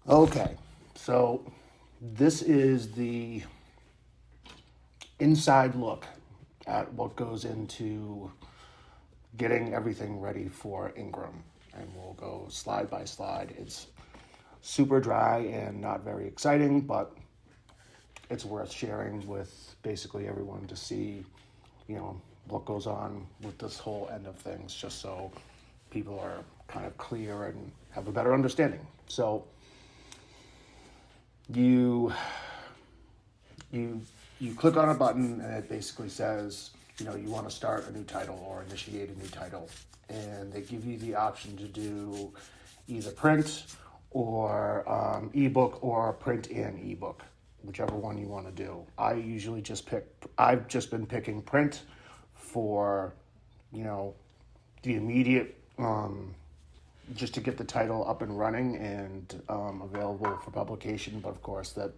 Okay, so this is the inside look at what goes into getting everything ready for Ingram. And we'll go slide by slide. It's super dry and not very exciting, but it's worth sharing with basically everyone to see, what goes on with this whole end of things, just so people are kind of clear and have a better understanding. So you you you click on a button and it basically says, you want to start a new title or initiate a new title, and they give you the option to do either print or ebook or print and ebook, whichever one you want to do. I've just been picking print for, the immediate, just to get the title up and running and available for publication. But of course, that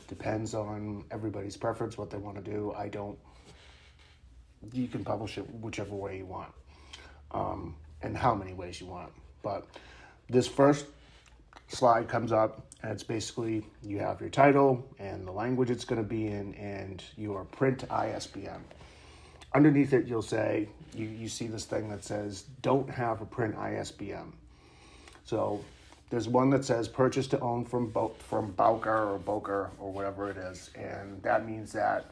depends on everybody's preference, what they want to do. You can publish it whichever way you want, and how many ways you want. But this first slide comes up, and it's basically you have your title and the language it's going to be in and your print ISBN. Underneath it, you'll say, you see this thing that says, don't have a print ISBN. So there's one that says purchase to own from Bowker or Boker or whatever it is. And that means that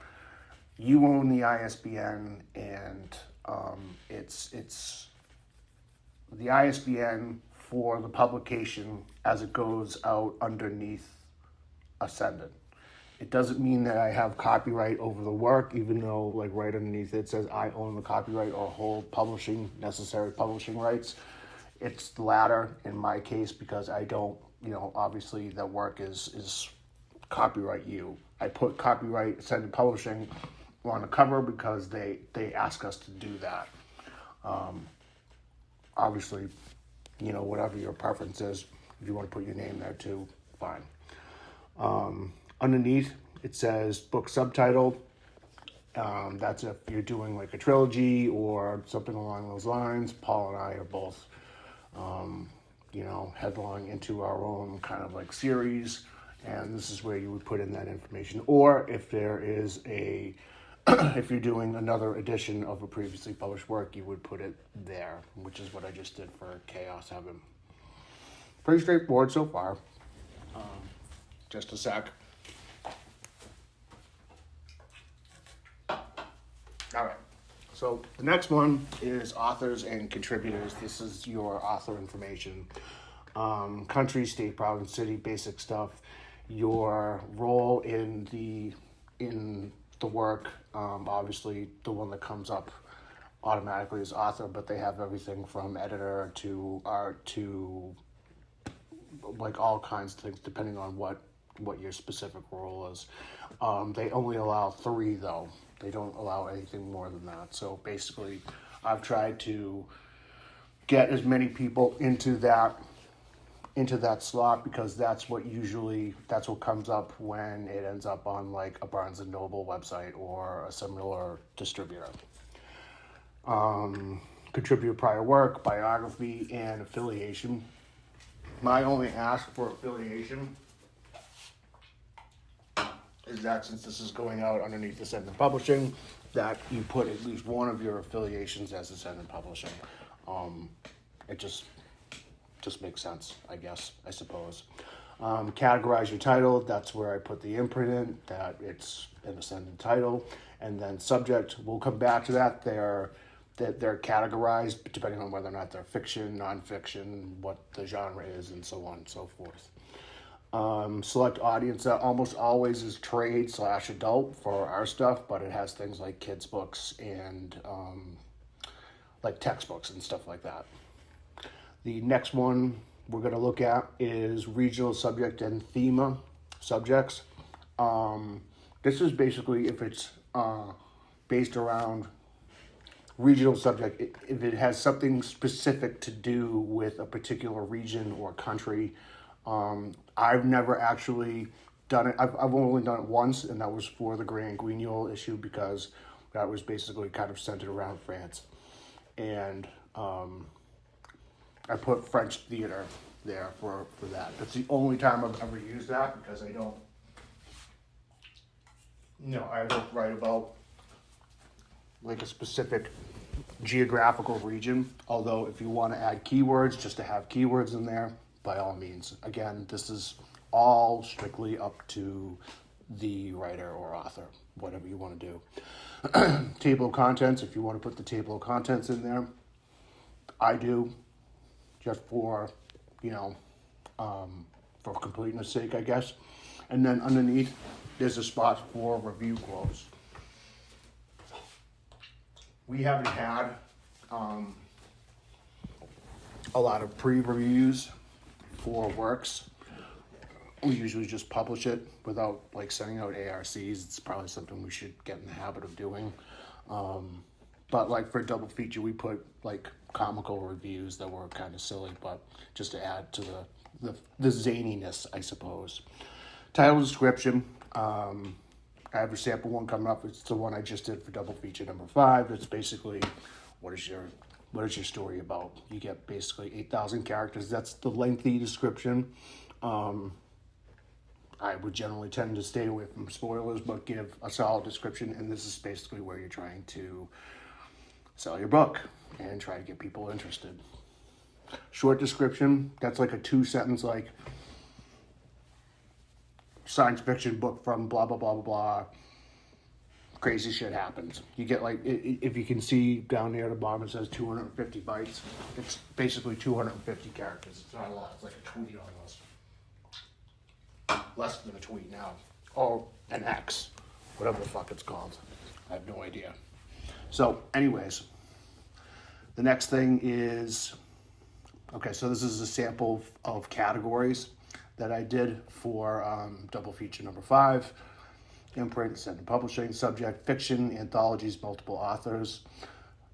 you own the ISBN, and it's the ISBN for the publication as it goes out underneath Ascendant. It doesn't mean that I have copyright over the work, even though, like, right underneath it says I own the copyright or hold necessary publishing rights. It's the latter in my case, because I don't, obviously that work is copyright you. I put copyright Ascendant Publishing on the cover because they ask us to do that. Obviously, whatever your preference is, if you want to put your name there too, fine. Underneath, it says book subtitle. That's if you're doing like a trilogy or something along those lines. Paul and I are both, headlong into our own kind of like series, and this is where you would put in that information. Or if there is if you're doing another edition of a previously published work, you would put it there, which is what I just did for Chaos Heaven. Pretty straightforward so far. Just a sec. All right. So the next one is authors and contributors. This is your author information. Country, state, province, city, basic stuff. Your role in the work. Obviously, the one that comes up automatically is author, but they have everything from editor to art to like all kinds of things, depending on what your specific role is. They only allow 3 though. They don't allow anything more than that. So basically, I've tried to get as many people into that slot, because that's what comes up when it ends up on like a Barnes and Noble website or a similar distributor. Contributor prior work, biography, and affiliation. My only ask for affiliation is that since this is going out underneath Ascendant Publishing, that you put at least one of your affiliations as Ascendant Publishing. It just makes sense, I suppose. Categorize your title. That's where I put the imprint in, that it's an Ascendant title. And then subject, we'll come back to that. They're categorized depending on whether or not they're fiction, nonfiction, what the genre is, and so on and so forth. Select audience, that almost always is trade/adult for our stuff, but it has things like kids books and like textbooks and stuff like that. The next one we're going to look at is regional subject and theme subjects. This is basically if it's based around regional subject, if it has something specific to do with a particular region or country. I've never actually done it. I've only done it once, and that was for the Grand Guignol issue, because that was basically kind of centered around France. And I put French theater there for that. That's the only time I've ever used that, because I don't, I don't write about like a specific geographical region. Although if you want to add keywords just to have keywords in there, by all means. Again, this is all strictly up to the writer or author, whatever you want to do. Table of contents, if you want to put the table of contents in there, I do, just for, for completeness sake, I guess. And then underneath, there's a spot for review quotes. We haven't had a lot of pre-reviews for works. We usually just publish it without like sending out ARCs. It's probably something we should get in the habit of doing. But like for double feature, we put like comical reviews that were kind of silly, but just to add to the zaniness, I suppose. Title description. I have a sample one coming up. It's the one I just did for double feature number 5. It's basically what is your story about? You get basically 8,000 characters. That's the lengthy description. I would generally tend to stay away from spoilers, but give a solid description. And this is basically where you're trying to sell your book and try to get people interested. Short description, that's like a 2-sentence, like science fiction book from blah, blah, blah, blah, blah. Crazy shit happens. You get like, if you can see down there at the bottom, it says 250 bytes. It's basically 250 characters. It's not a lot. It's like a tweet almost. Less than a tweet now. Or an X. Whatever the fuck it's called. I have no idea. So, anyways. The next thing is, okay, so this is a sample of categories that I did for double feature number 5. Imprint, and publishing. Subject, fiction, anthologies, multiple authors.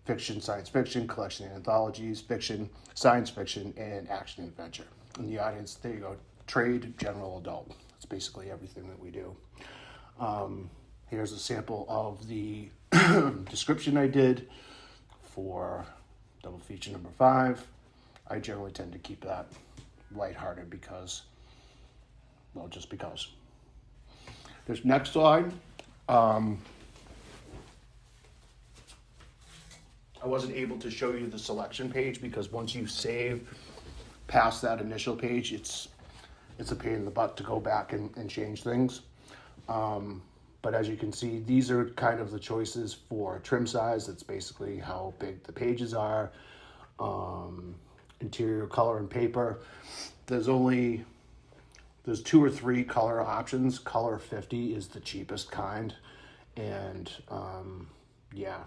Fiction, science fiction, collection and anthologies. Fiction, science fiction, and action adventure. And the audience, there you go. Trade, general, adult. That's basically everything that we do. Here's a sample of the description I did for double feature number 5. I generally tend to keep that lighthearted because, well, just because. This next slide, I wasn't able to show you the selection page because once you save past that initial page, it's a pain in the butt to go back and change things. But as you can see, these are kind of the choices for trim size. That's basically how big the pages are. Interior color and paper. There's 2 or 3 color options. Color 50 is the cheapest kind. And yeah,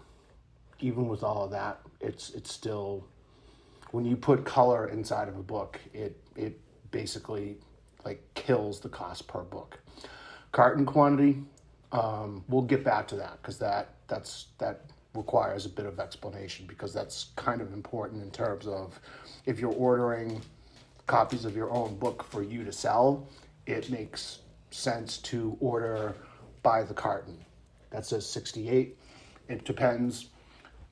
even with all of that, it's still, when you put color inside of a book, it basically like kills the cost per book. Carton quantity, we'll get back to that because that requires a bit of explanation because that's kind of important in terms of if you're ordering copies of your own book for you to sell, it makes sense to order by the carton. That says 68. It depends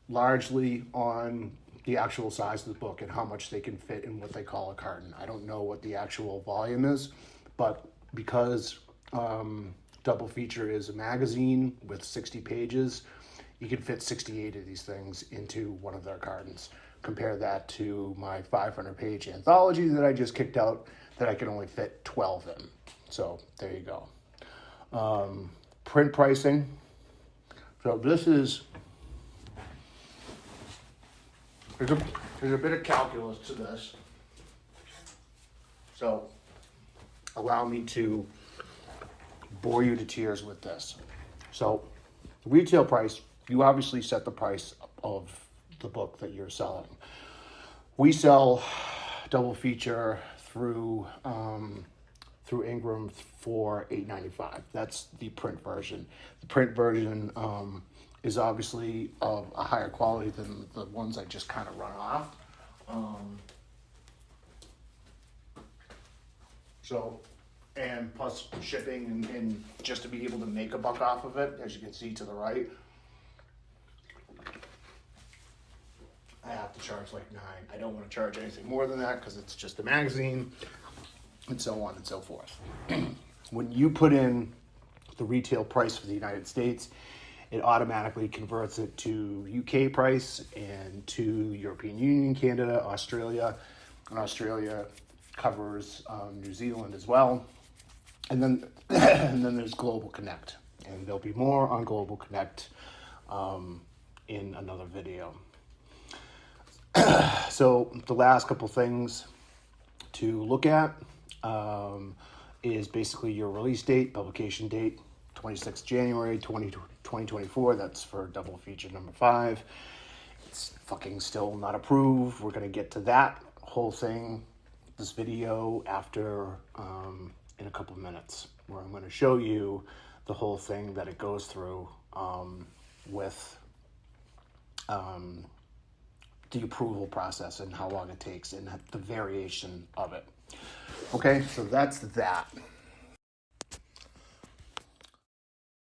largely on the actual size of the book and how much they can fit in what they call a carton. I don't know what the actual volume is, but because double feature is a magazine with 60 pages, you can fit 68 of these things into one of their cartons. Compare that to my 500-page anthology that I just kicked out that I can only fit 12 in. So there you go. Print pricing. So this is, there's a bit of calculus to this. So allow me to bore you to tears with this. So retail price, you obviously set the price of the book that you're selling. We sell double feature through Ingram for $8.95. That's the print version. The print version is obviously of a higher quality than the ones I just kind of run off. So, and plus shipping and just to be able to make a buck off of it, as you can see to the right, I have to charge like $9. I don't want to charge anything more than that because it's just a magazine, and so on and so forth. When you put in the retail price for the United States, it automatically converts it to UK price and to European Union, Canada, Australia, and Australia covers New Zealand as well. And then and then there's Global Connect, and there'll be more on Global Connect in another video. So the last couple things to look at is basically your release date, publication date, 26th January 2024. That's for double feature number 5. It's fucking still not approved. We're going to get to that whole thing, this video, after in a couple minutes, where I'm going to show you the whole thing that it goes through with the approval process and how long it takes and the variation of it. Okay, so that's that.